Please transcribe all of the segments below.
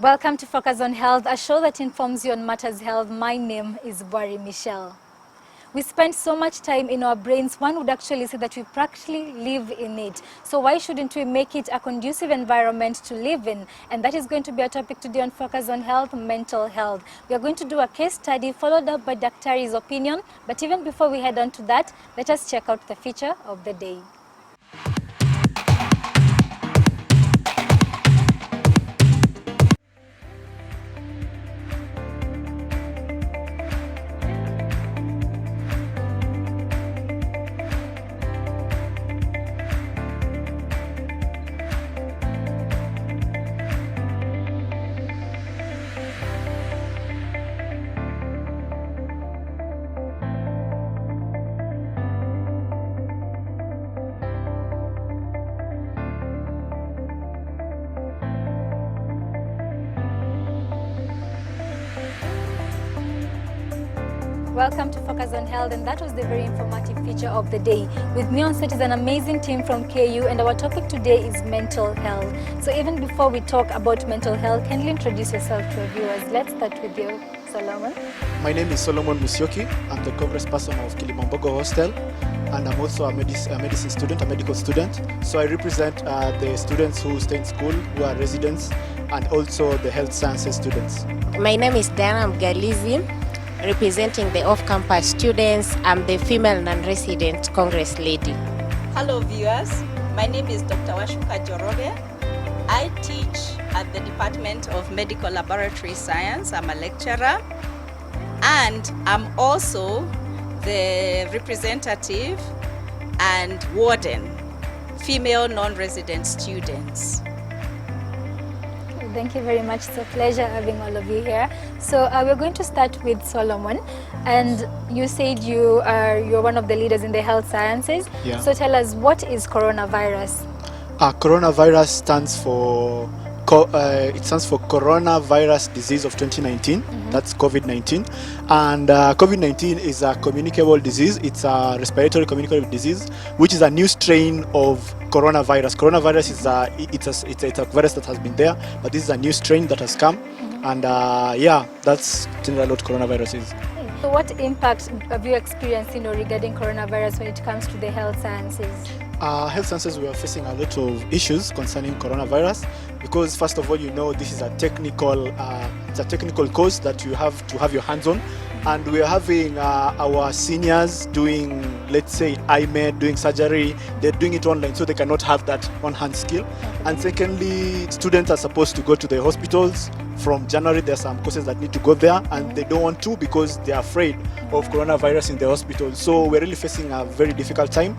Welcome to Focus on Health, a show that informs you on matters health. My name is Bari Michelle. We spend so much time in our brains, one would actually say that we practically live in it. So why shouldn't we make it a conducive environment to live in? And that is going to be our topic today on Focus on Health, mental health. We are going to do a case study followed up by Daktari's opinion. But even before we head on to that, let us check out the feature of the day. Welcome to Focus on Health, and that was the very informative feature of the day. With me on set is an amazing team from KU, and our topic today is mental health. So even before we talk about mental health, kindly introduce yourself to our viewers. Let's start with you, Solomon. My name is Solomon Musyoki. I'm the congressperson of Kilimambogo Hostel, and I'm also a medicine student, a medical student. So I represent the students who stay in school, who are residents, and also the health sciences students. My name is Diana Mgalizi, representing the off-campus students. I'm the female non-resident Congress lady. Hello viewers, my name is Dr. Wachuka. I teach at the Department of Medical Laboratory Science. I'm a lecturer, and I'm also the representative and warden, female non-resident students. Thank you very much. It's a pleasure having all of you here. So we're going to start with Solomon, and you said you're one of the leaders in the health sciences. Yeah. So tell us, what is coronavirus? Coronavirus stands for coronavirus disease of 2019. That's COVID-19, and COVID-19 is a communicable disease. It's a respiratory communicable disease, which is a new strain of coronavirus. Coronavirus is it's a virus that has been there, but this is a new strain that has come, and yeah, that's generally what coronavirus is. So what impact have you experienced, regarding coronavirus when it comes to the health sciences? Health sciences, we are facing a lot of issues concerning coronavirus, because first of all, this is a technical course that you have to have your hands on, and we are having our seniors doing, let's say, IMED, doing surgery. They're doing it online, so they cannot have that on-hand skill. And secondly, students are supposed to go to the hospitals. From January, there are some courses that need to go there, and they don't want to because they're afraid of coronavirus in the hospital. So we're really facing a very difficult time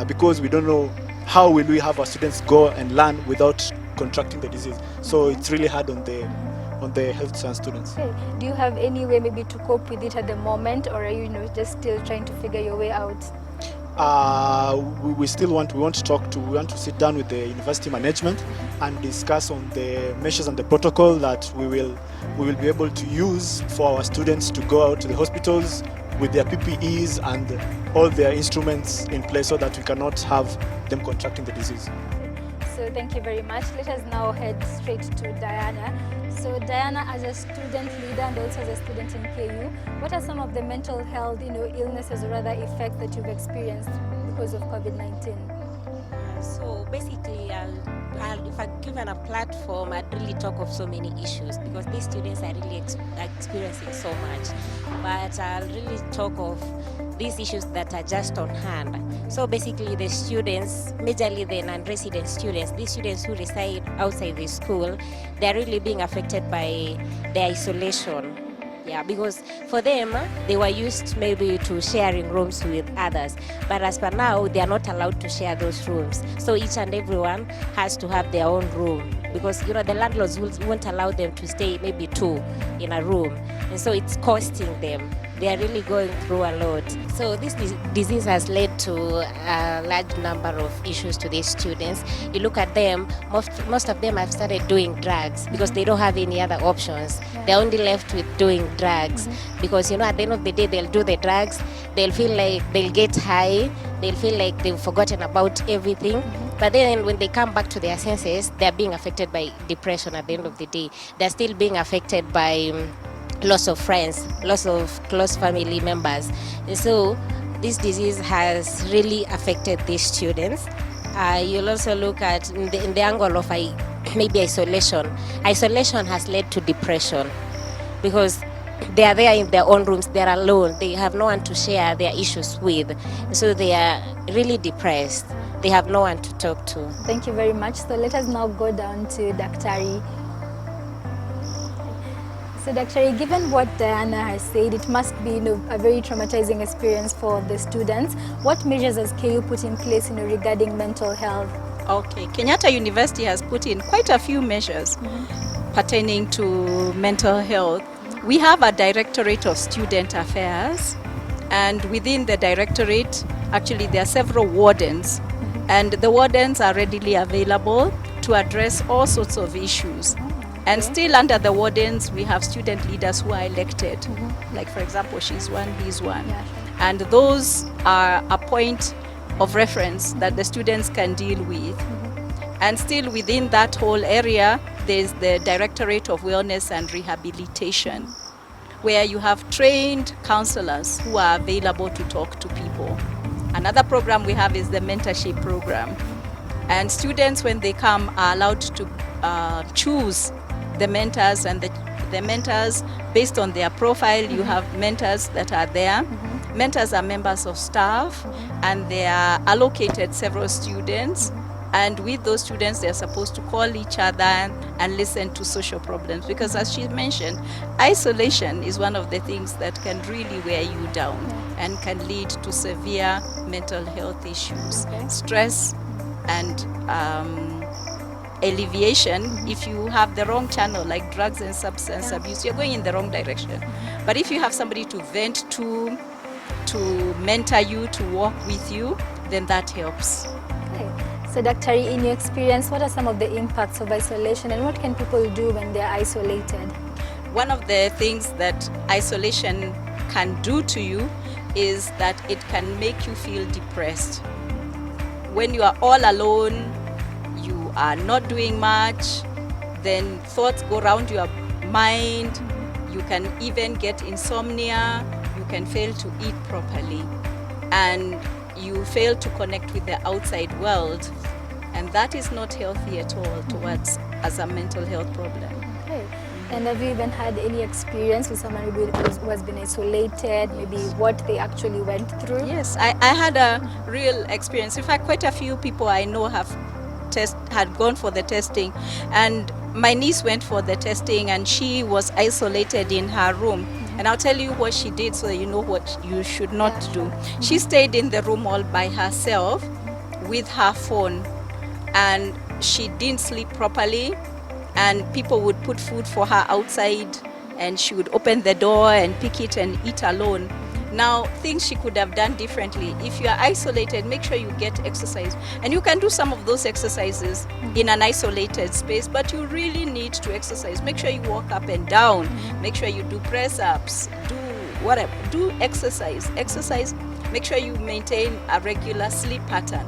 because we don't know how will we have our students go and learn without contracting the disease. So it's really hard on the health science students. Okay. Do you have any way maybe to cope with it at the moment, or are you, just still trying to figure your way out? We want to sit down with the university management and discuss on the measures and the protocol that we will be able to use for our students to go out to the hospitals with their PPEs and all their instruments in place, so that we cannot have them contracting the disease. So thank you very much. Let us now head straight to Diana. So Diana, as a student leader and also as a student in KU, what are some of the mental health, illnesses or rather effects that you've experienced because of COVID-19? So basically, if I'm given a platform, I'd really talk of so many issues, because these students are really experiencing so much. But I'll really talk of these issues that are just on hand. So basically, the students, majorly the non-resident students, these students who reside outside the school, they're really being affected by the isolation. Yeah, because for them, they were used maybe to sharing rooms with others. But as per now, they are not allowed to share those rooms. So each and everyone has to have their own room, because the landlords won't allow them to stay maybe two in a room. And so it's costing them. They are really going through a lot. So this disease has led to a large number of issues to these students. You look at them, most of them have started doing drugs because they don't have any other options. They're only left with doing drugs because, at the end of the day, they'll do the drugs, they'll feel like they'll get high, they'll feel like they've forgotten about everything. But then when they come back to their senses, they're being affected by depression at the end of the day. They're still being affected by loss of friends, loss of close family members. And so this disease has really affected these students. You'll also look at in the angle of maybe isolation. Isolation has led to depression because they are there in their own rooms, they're alone, they have no one to share their issues with. So they are really depressed. They have no one to talk to. Thank you very much. So let us now go down to Daktari. So Daktari, given what Diana has said, it must be a very traumatizing experience for the students. What measures has KU put in place regarding mental health? Okay, Kenyatta University has put in quite a few measures pertaining to mental health. We have a Directorate of Student Affairs, and within the Directorate, actually there are several wardens, and the wardens are readily available to address all sorts of issues. And still under the wardens, we have student leaders who are elected. Like for example, she's one, he's one. Yeah, sure. And those are a point of reference that the students can deal with. And still within that whole area, there's the Directorate of Wellness and Rehabilitation, where you have trained counselors who are available to talk to people. Another program we have is the mentorship program. And students, when they come, are allowed to choose the mentors, and the mentors, based on their profile, you have mentors that are there. Mentors are members of staff, and they are allocated several students. And with those students, they're supposed to call each other and listen to social problems. Because as she mentioned, isolation is one of the things that can really wear you down and can lead to severe mental health issues. Stress and alleviation, if you have the wrong channel, like drugs and substance abuse, you're going in the wrong direction. But if you have somebody to vent to mentor you, to walk with you, then that helps. Okay. So Daktari, in your experience, what are some of the impacts of isolation, and what can people do when they're isolated? One of the things that isolation can do to you is that it can make you feel depressed. When you are all alone, you are not doing much, then thoughts go around your mind, you can even get insomnia, you can fail to eat properly, and you fail to connect with the outside world, and that is not healthy at all towards as a mental health problem. Okay. And have you even had any experience with someone who has been isolated, maybe what they actually went through? Yes, I had a real experience. In fact, quite a few people I know had gone for the testing, and my niece went for the testing and she was isolated in her room. And I'll tell you what she did so that you know what you should not do. She stayed in the room all by herself with her phone, and she didn't sleep properly, and people would put food for her outside and she would open the door and pick it and eat alone. Now, things she could have done differently. If you are isolated, make sure you get exercise. And you can do some of those exercises in an isolated space, but you really need to exercise. Make sure you walk up and down. Make sure you do press-ups, do whatever. Do exercise. Exercise. Make sure you maintain a regular sleep pattern.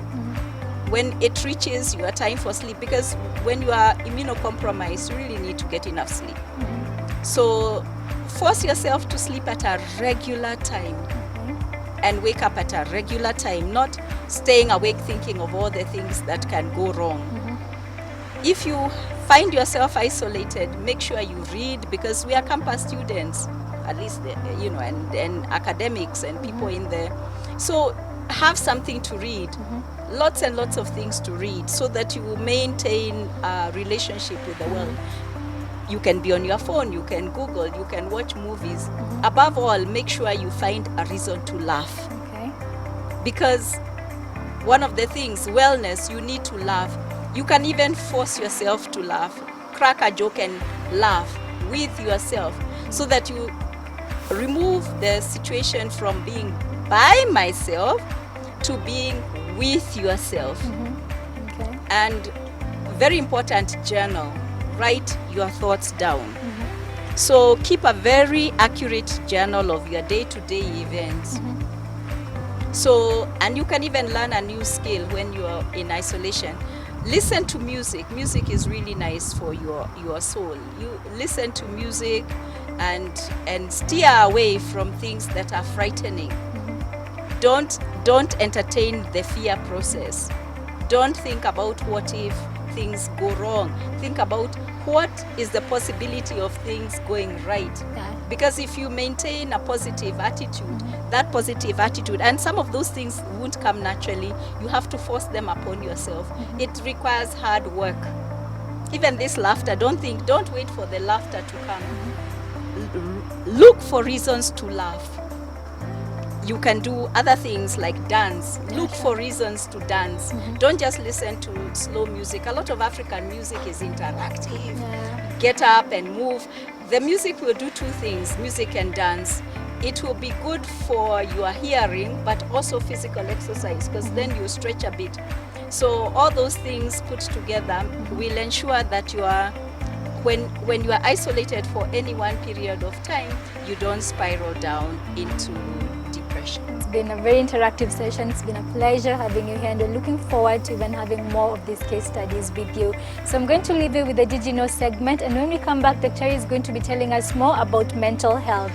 When it reaches your time for sleep, because when you are immunocompromised, you really need to get enough sleep. So force yourself to sleep at a regular time and wake up at a regular time, not staying awake thinking of all the things that can go wrong. If you find yourself isolated, make sure you read, because we are campus students, at least, and academics and people in there. So have something to read, lots and lots of things to read, so that you will maintain a relationship with the world. You can be on your phone, you can Google, you can watch movies. Above all, make sure you find a reason to laugh. Okay. Because one of the things, wellness, you need to laugh. You can even force yourself to laugh. Crack a joke and laugh with yourself, so that you remove the situation from being by myself to being with yourself. Okay. And very important, journal. Write your thoughts down. So keep a very accurate journal of your day-to-day events. So, and you can even learn a new skill when you are in isolation. Listen to music. Music is really nice for your soul. You listen to music and steer away from things that are frightening. Don't entertain the fear process. Don't think about what if things go wrong. Think about what is the possibility of things going right. Yeah. Because if you maintain a positive attitude, that positive attitude, and some of those things won't come naturally, you have to force them upon yourself. It requires hard work. Even this laughter, don't wait for the laughter to come. Look for reasons to laugh. You can do other things like dance. Look for reasons to dance. Don't just listen to slow music. A lot of African music is interactive. Yeah. Get up and move. The music will do two things, music and dance. It will be good for your hearing, but also physical exercise, because then you stretch a bit. So all those things put together will ensure that you are, when you are isolated for any one period of time, you don't spiral down into depression. It's been a very interactive session. It's been a pleasure having you here, and we're looking forward to even having more of these case studies with you. So I'm going to leave you with the Did You Know segment, and when we come back, Dr. is going to be telling us more about mental health.